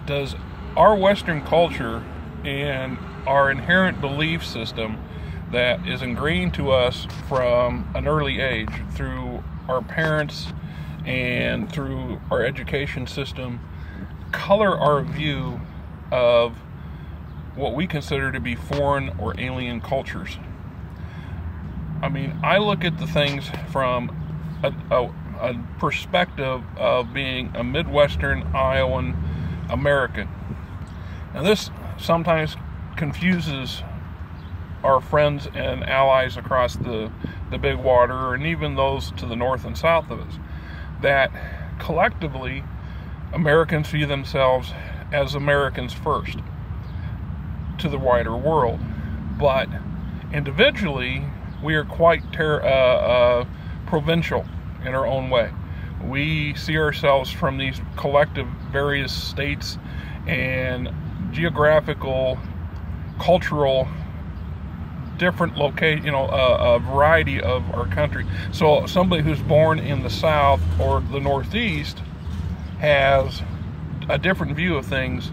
does our Western culture and our inherent belief system that is ingrained to us from an early age through our parents and through our education system color our view of what we consider to be foreign or alien cultures. I mean, I look at the things from a perspective of being a Midwestern Iowan American. Now, this sometimes confuses our friends and allies across the big water, and even those to the north and south of us, that collectively Americans view themselves as Americans first to the wider world, but individually we are quite provincial in our own way. We see ourselves from these collective various states and geographical, cultural, different a variety of our country. So somebody who's born in the South or the Northeast has a different view of things,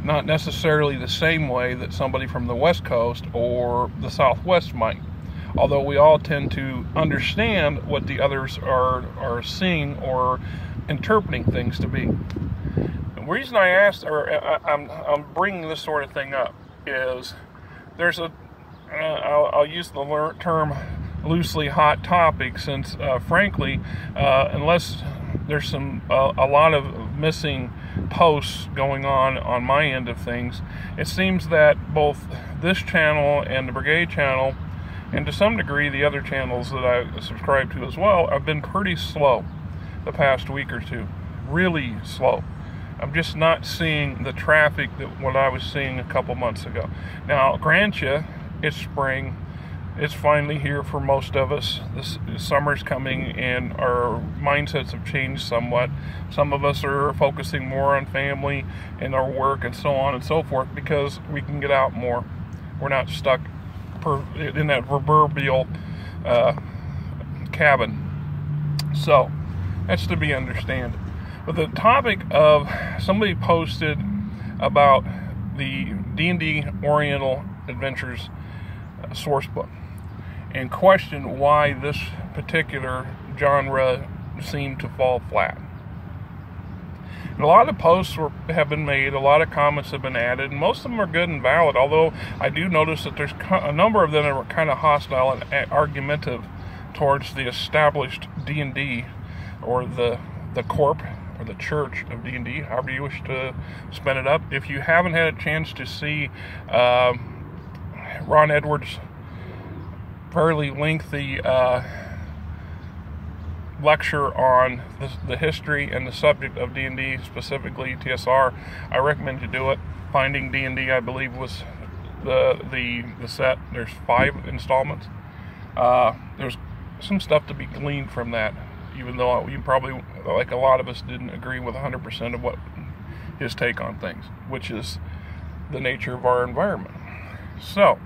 not necessarily the same way that somebody from the West Coast or the Southwest might. Although we all tend to understand what the others are seeing or interpreting things to be. The reason I asked, or I'm bringing this sort of thing up, is there's I'll use the term loosely hot topic, since frankly, unless there's a lot of missing posts going on my end of things, it seems that both this channel and the Brigade channel, and to some degree the other channels that I subscribe to as well, have been pretty slow the past week or two. Really slow. I'm just not seeing the traffic that what I was seeing a couple months ago. Now, I'll grant you, it's spring. It's finally here for most of us. This summer's coming and our mindsets have changed somewhat. Some of us are focusing more on family and our work and so on and so forth because we can get out more. We're not stuck in that proverbial cabin. So that's to be understood. But the topic of somebody posted about the D&D Oriental Adventures source book and questioned why this particular genre seemed to fall flat. And a lot of posts have been made, a lot of comments have been added, and most of them are good and valid, although I do notice that there's a number of them that are kind of hostile and argumentative towards the established D&D, or the corp, or the church of D&D, however you wish to spin it up. If you haven't had a chance to see Ron Edwards' fairly lengthy lecture on the history and the subject of D&D, specifically TSR, I recommend you do it. Finding D&D, I believe, was the set. There's 5 installments. There's some stuff to be gleaned from that, even though you probably, like a lot of us, didn't agree with 100% of what his take on things, which is the nature of our environment. So,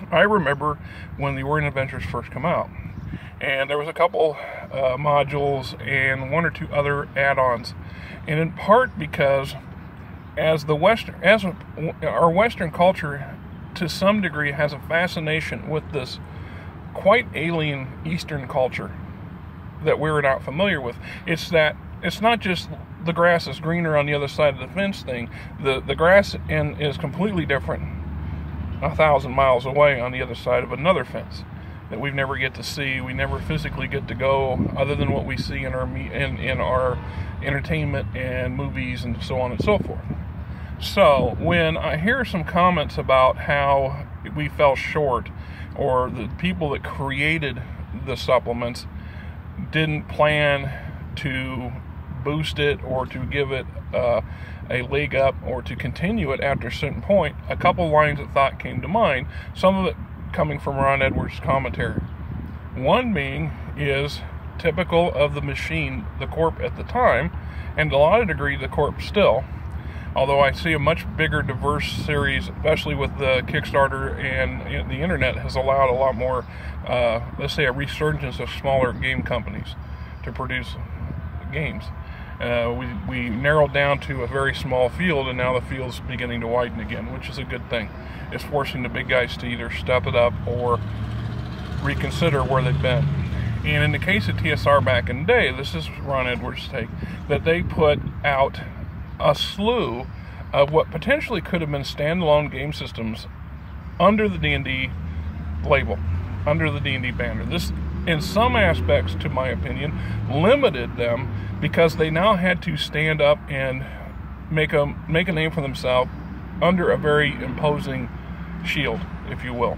I remember when the Orient Adventures first come out, and there was a couple modules and 1 or 2 other add-ons, and in part because our Western culture to some degree has a fascination with this quite alien Eastern culture that we're not familiar with. It's not just the grass is greener on the other side of the fence thing. The grass is completely different 1,000 miles away on the other side of another fence that we never get to see. We never physically get to go, other than what we see in our entertainment and movies and so on and so forth. So when I hear some comments about how we fell short, or the people that created the supplements didn't plan to boost it or to give it a leg up or to continue it after a certain point, a couple lines of thought came to mind, some of it coming from Ron Edwards' commentary. One being is typical of the machine, the corp at the time, and to a lot of degree the corp still, although I see a much bigger diverse series, especially with the Kickstarter and the internet has allowed a lot more, let's say a resurgence of smaller game companies to produce games. We narrowed down to a very small field, and now the field's beginning to widen again, which is a good thing. It's forcing the big guys to either step it up or reconsider where they've been. And in the case of TSR back in the day, this is Ron Edwards' take, that they put out a slew of what potentially could have been standalone game systems under the D&D label, under the D&D banner. This, in some aspects, to my opinion, limited them because they now had to stand up and make a name for themselves under a very imposing shield, if you will.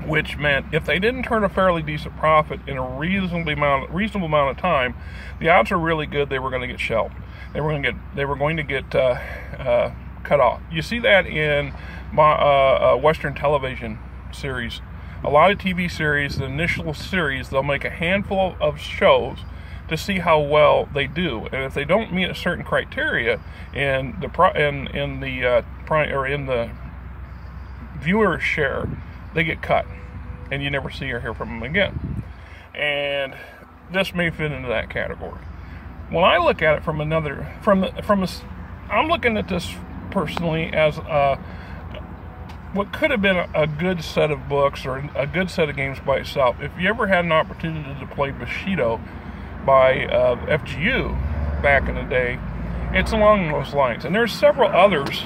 Which meant if they didn't turn a fairly decent profit in a reasonable amount of time, the odds are really good they were going to get shelved. They were going to get cut off. You see that in Western television series. A lot of TV series, the initial series, they'll make a handful of shows to see how well they do, and if they don't meet a certain criteria in the viewer share, they get cut, and you never see or hear from them again. And this may fit into that category. When I look at it I'm looking at this personally as what could have been a good set of books or a good set of games by itself. If you ever had an opportunity to play Bushido by FGU back in the day, it's along those lines. And there's several others,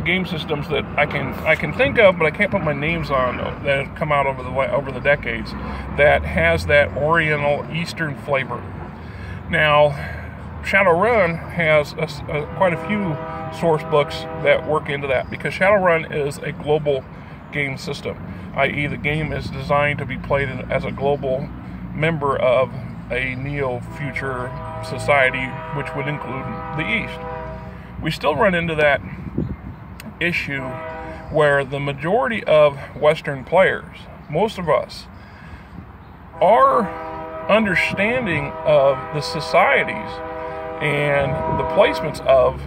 game systems that I can think of, but I can't put my names on, that have come out over the decades, that has that Oriental Eastern flavor. Now, Shadowrun has quite a few source books that work into that, because Shadowrun is a global game system, i.e. the game is designed to be played as a global member of a neo-future society, which would include the East. We still run into that issue where the majority of Western players, most of us, our understanding of the societies and the placements of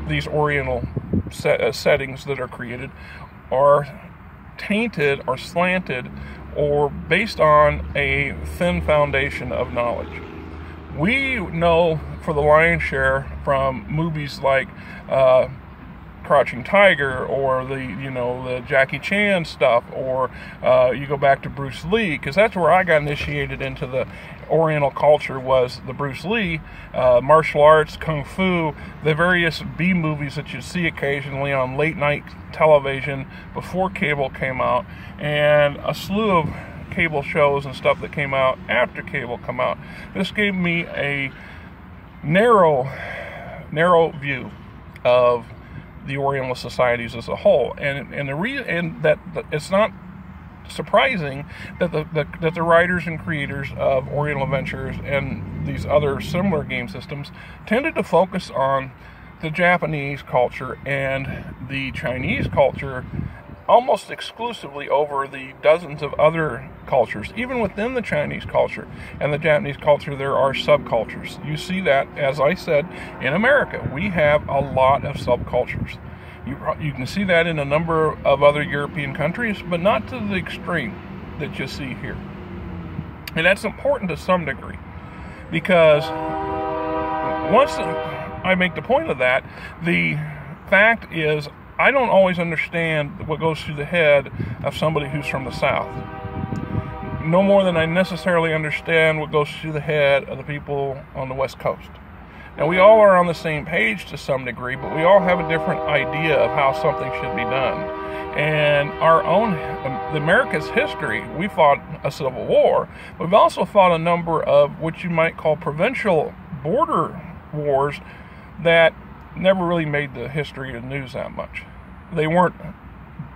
these Oriental settings that are created are tainted or slanted or based on a thin foundation of knowledge. We know for the lion's share from movies like Crouching Tiger, or the Jackie Chan stuff, or you go back to Bruce Lee, because that's where I got initiated into the Oriental culture, was the Bruce Lee, martial arts, kung fu, the various B movies that you see occasionally on late night television before cable came out, and a slew of cable shows and stuff that came out after cable come out. This gave me a narrow view of the Oriental societies as a whole, and that it's not surprising that the writers and creators of Oriental Adventures and these other similar game systems tended to focus on the Japanese culture and the Chinese culture almost exclusively over the dozens of other cultures. Even within the Chinese culture and the Japanese culture, there are subcultures. You see that, as I said, in America. We have a lot of subcultures. You can see that in a number of other European countries, but not to the extreme that you see here. And that's important to some degree, because once I make the point of that, the fact is I don't always understand what goes through the head of somebody who's from the South. No more than I necessarily understand what goes through the head of the people on the West Coast. Now, we all are on the same page to some degree, but we all have a different idea of how something should be done. And America's history, we fought a civil war. We've also fought a number of what you might call provincial border wars that never really made the history of the news that much. They weren't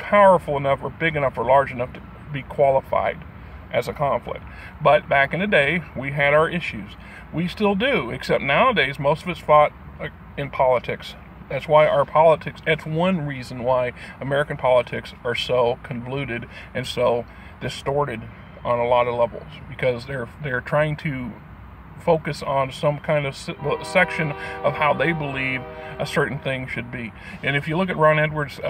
powerful enough or big enough or large enough to be qualified as a conflict. But back in the day, we had our issues. We still do, except nowadays most of it's fought in politics. That's why our politics, that's one reason why American politics are so convoluted and so distorted on a lot of levels, because they're trying to focus on some kind of section of how they believe a certain thing should be. And if you look at Ron Edwards'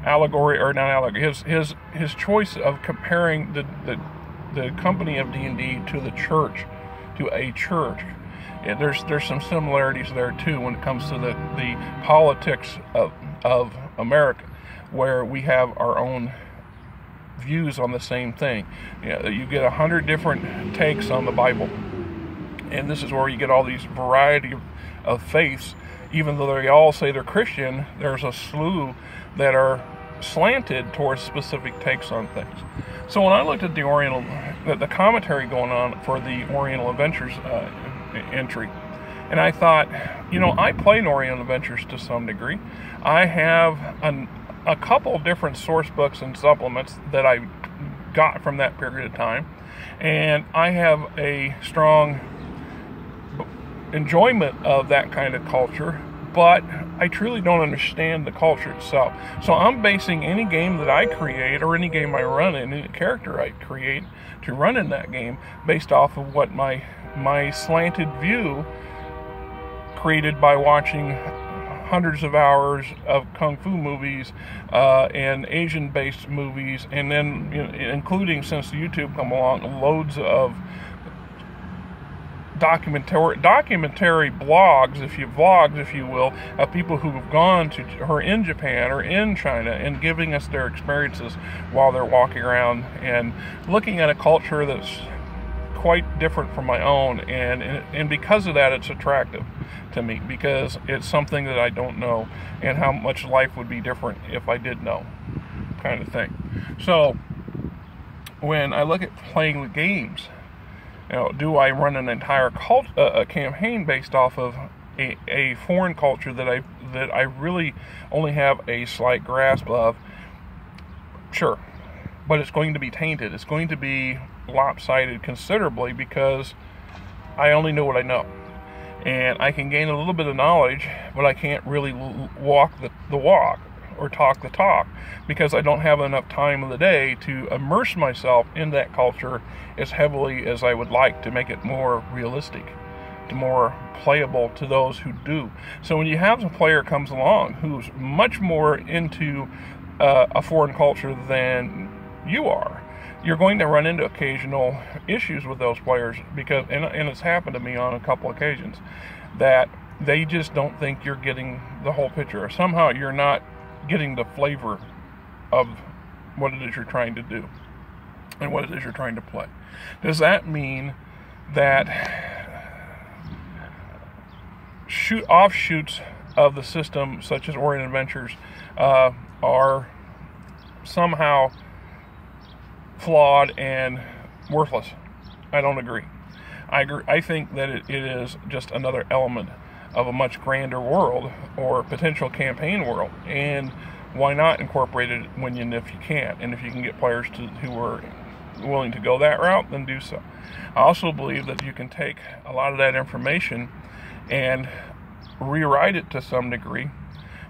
allegory, or not allegory, his choice of comparing the company of D&D to the church to a church. There's some similarities there too when it comes to the politics of America, where we have our own views on the same thing. You get 100 different takes on the Bible, and this is where you get all these variety of faiths. Even though they all say they're Christian, there's a slew that are slanted towards specific takes on things. So when I looked at the commentary going on for the Oriental Adventures entry, and I thought, I played Oriental Adventures to some degree. I have a couple different source books and supplements that I got from that period of time, and I have a strong enjoyment of that kind of culture, but I truly don't understand the culture itself. So I'm basing any game that I create, or any game I run, and any character I create to run in that game, based off of what my slanted view created by watching hundreds of hours of kung fu movies and Asian-based movies, and then including, since YouTube come along, loads of documentary vlogs, if you will, of people who have gone to or in Japan or in China and giving us their experiences while they're walking around and looking at a culture that's quite different from my own, and because of that, it's attractive to me, because it's something that I don't know, and how much life would be different if I did know, kind of thing. So when I look at playing the games, do I run an entire campaign based off of a foreign culture that I really only have a slight grasp of? Sure, but it's going to be tainted. It's going to be lopsided considerably, because I only know what I know, and I can gain a little bit of knowledge, but I can't really walk the walk or talk the talk, because I don't have enough time of the day to immerse myself in that culture as heavily as I would like, to make it more realistic, to more playable to those who do. So when you have a player comes along who's much more into a foreign culture than you are, you're going to run into occasional issues with those players, because, and it's happened to me on a couple occasions, that they just don't think you're getting the whole picture, or somehow you're not getting the flavor of what it is you're trying to do and what it is you're trying to play. Does that mean that offshoots of the system, such as Orient Adventures, are somehow flawed and worthless? I don't agree. I think that it is just another element of a much grander world, or potential campaign world, and why not incorporate it when and if you can, and if you can get players who are willing to go that route, then do so. I also believe that you can take a lot of that information and rewrite it to some degree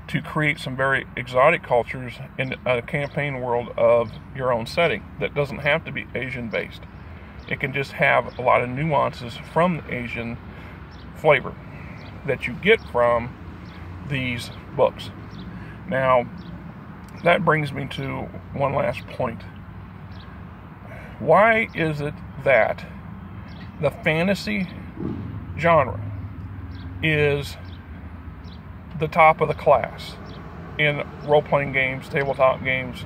to create some very exotic cultures in a campaign world of your own setting that doesn't have to be Asian based. It can just have a lot of nuances from the Asian flavor that you get from these books. Now, that brings me to one last point. Why is it that the fantasy genre is the top of the class in role-playing games, tabletop games,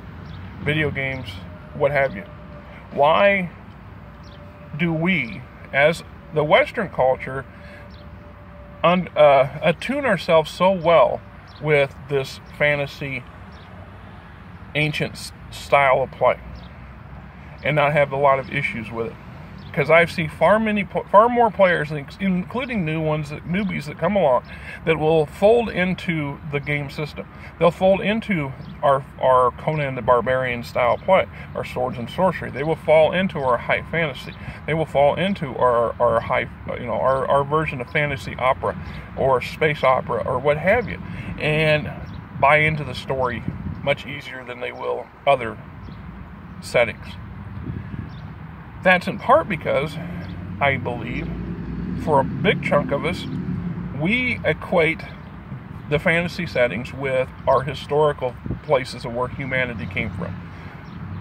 video games, what have you? Why do we, as the Western culture, attune ourselves so well with this fantasy ancient style of play and not have a lot of issues with it? Because I've seen far more players, including newbies that come along, that will fold into the game system. They'll fold into our Conan the Barbarian style play, our swords and sorcery. They will fall into our high fantasy. They will fall into our high, our version of fantasy opera or space opera or what have you, and buy into the story much easier than they will other settings. That's in part because, I believe, for a big chunk of us, we equate the fantasy settings with our historical places of where humanity came from.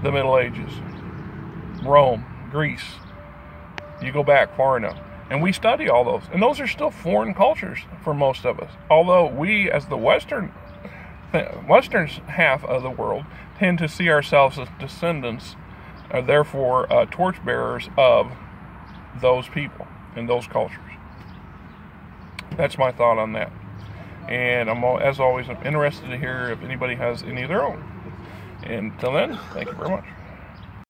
The Middle Ages, Rome, Greece. You go back far enough. And we study all those. And those are still foreign cultures for most of us. Although we, as the Western half of the world, tend to see ourselves as descendants, therefore torchbearers of those people and those cultures. That's my thought on that. And as always, I'm interested to hear if anybody has any of their own. And until then, thank you very much.